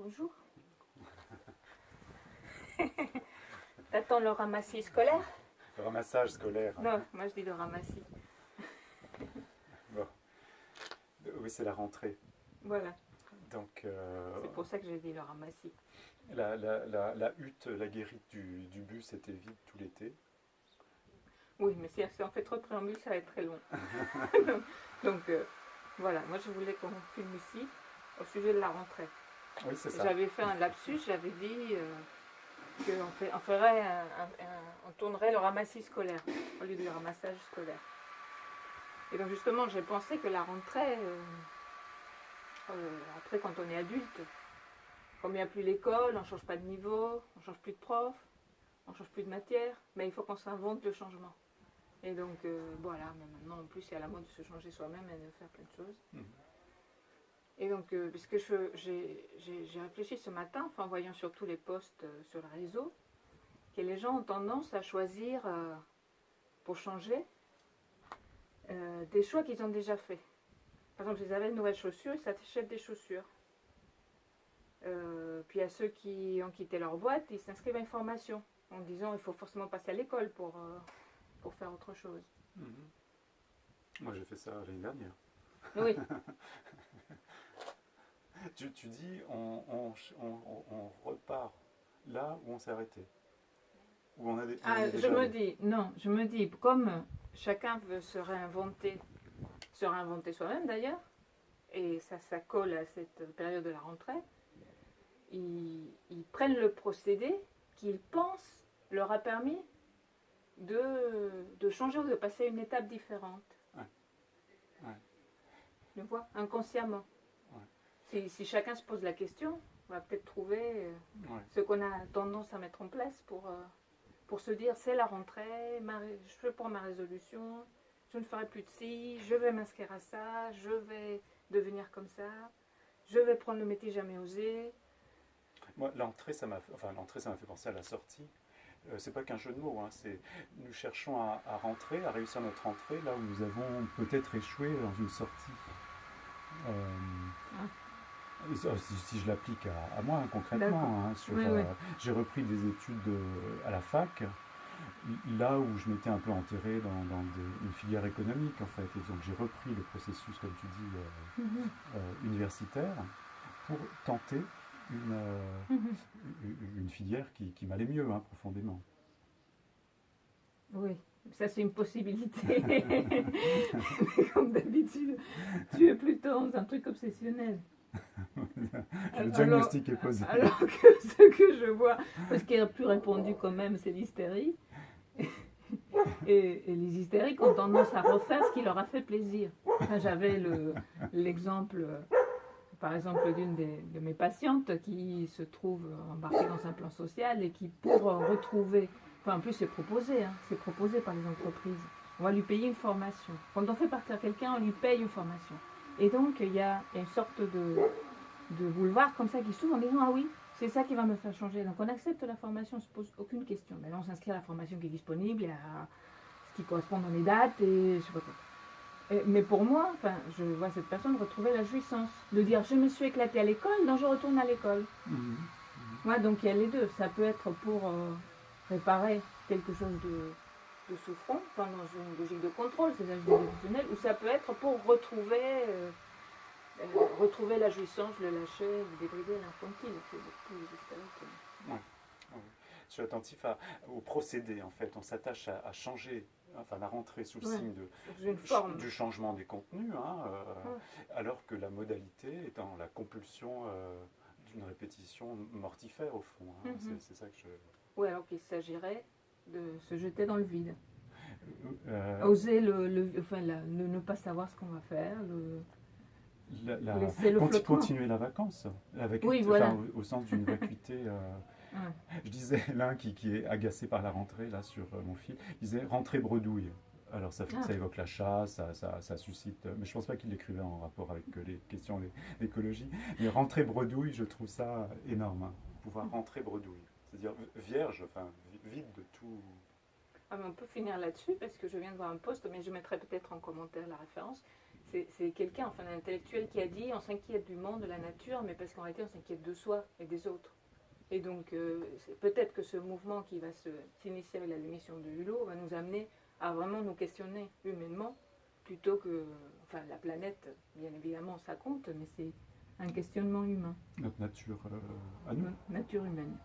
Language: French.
bonjour. T'attends le ramassis scolaire? Le ramassage scolaire. Non, moi je dis le ramassis. Bon. Oui, c'est la rentrée. Voilà, Donc, c'est pour ça que j'ai dit le ramassis. la hutte, la guérite du bus était vide tout l'été. Oui, mais si on fait trop de préambule, ça va être très long. Donc, voilà, moi je voulais qu'on filme ici au sujet de la rentrée. Oui, c'est ça. J'avais fait un lapsus, j'avais dit on tournerait le ramassis scolaire au lieu du ramassage scolaire. Et donc justement, j'ai pensé que la rentrée, après quand on est adulte, comme il n'y a plus l'école, on ne change pas de niveau, on ne change plus de prof, on ne change plus de matière, mais il faut qu'on s'invente le changement. Et donc voilà, mais maintenant en plus il y a la mode de se changer soi-même et de faire plein de choses. Et donc, puisque j'ai réfléchi ce matin, enfin, en voyant surtout les posts sur le réseau, que les gens ont tendance à choisir, pour changer, des choix qu'ils ont déjà faits. Par exemple, ils avaient de nouvelles chaussures, ils s'achètent des chaussures. Puis à ceux qui ont quitté leur boîte, ils s'inscrivent à une formation, en disant il faut forcément passer à l'école pour faire autre chose. Moi, j'ai fait ça l'année dernière. Oui. Tu dis, on repart là où on s'est arrêté. Où on a je me dis, comme chacun veut se réinventer soi-même d'ailleurs, et ça colle à cette période de la rentrée, ils prennent le procédé qu'ils pensent leur a permis de changer ou de passer à une étape différente. Ouais. Tu vois, inconsciemment. Ouais. Si chacun se pose la question, on va peut-être trouver ce qu'on a tendance à mettre en place pour se dire c'est la rentrée, je prends ma résolution, je ne ferai plus de ci, je vais m'inscrire à ça, je vais devenir comme ça, je vais prendre le métier jamais osé. Moi, l'entrée, ça m'a fait penser à la sortie. C'est pas qu'un jeu de mots, hein, c'est nous cherchons à rentrer, à réussir notre rentrée là où nous avons peut-être échoué dans une sortie. Si je l'applique à moi concrètement, hein, j'ai repris des études à la fac, là où je m'étais un peu enterré dans une filière économique en fait, et donc j'ai repris le processus, comme tu dis, universitaire pour tenter une filière qui m'allait mieux, hein, profondément. Oui, ça c'est une possibilité. Mais comme d'habitude, tu es plutôt dans un truc obsessionnel. Le diagnostic est posé. Alors que ce que je vois, ce qui est le plus répandu quand même, c'est l'hystérie. Et les hystériques ont tendance à refaire ce qui leur a fait plaisir. Enfin, j'avais l'exemple, par exemple, d'une de mes patientes qui se trouve embarquée dans un plan social et qui, pour retrouver, enfin en plus c'est proposé par les entreprises, on va lui payer une formation. Quand on fait partir quelqu'un, on lui paye une formation. Et donc il y a une sorte de boulevard comme ça qui s'ouvre en disant ah oui, c'est ça qui va me faire changer. Donc on accepte la formation, on ne se pose aucune question. Mais là on s'inscrit à la formation qui est disponible, à ce qui correspond dans les dates et je sais pas quoi. Mais pour moi, enfin, je vois cette personne retrouver la jouissance de dire je me suis éclatée à l'école, donc je retourne à l'école. Ouais, donc il y a les deux. Ça peut être pour réparer quelque chose de souffrant, enfin dans une logique de contrôle, c'est l'âge décisionnel, ou ça peut être pour retrouver la jouissance, le lâcher, le débrider l'infantile, qui est beaucoup plus hystérique. Je suis attentif au procédé, en fait. On s'attache à changer, enfin la rentrée sous le signe du changement des contenus, hein, alors que la modalité est dans la compulsion d'une répétition mortifère, au fond. Hein. C'est ça que je... Oui, alors qu'il s'agirait de se jeter dans le vide. Oser ne pas savoir ce qu'on va faire, continuer la vacance, au sens d'une vacuité. Je disais, l'un qui est agacé par la rentrée, là, sur mon fil, il disait « rentrée bredouille ». Alors ça évoque la chasse, ça suscite... Mais je ne pense pas qu'il l'écrivait en rapport avec les questions d'écologie. Mais rentrée bredouille, je trouve ça énorme, hein, pouvoir rentrer bredouille. C'est-à-dire vierge, enfin vide de tout... Ah, mais on peut finir là-dessus, parce que je viens de voir un post, mais je mettrai peut-être en commentaire la référence. c'est quelqu'un, enfin un intellectuel qui a dit on s'inquiète du monde, de la nature, mais parce qu'en réalité on s'inquiète de soi et des autres. Et donc peut-être que ce mouvement qui va s'initier avec la démission de Hulot va nous amener à vraiment nous questionner humainement, plutôt que, enfin la planète, bien évidemment ça compte, mais c'est un questionnement humain. Notre nature à nous. Nature humaine.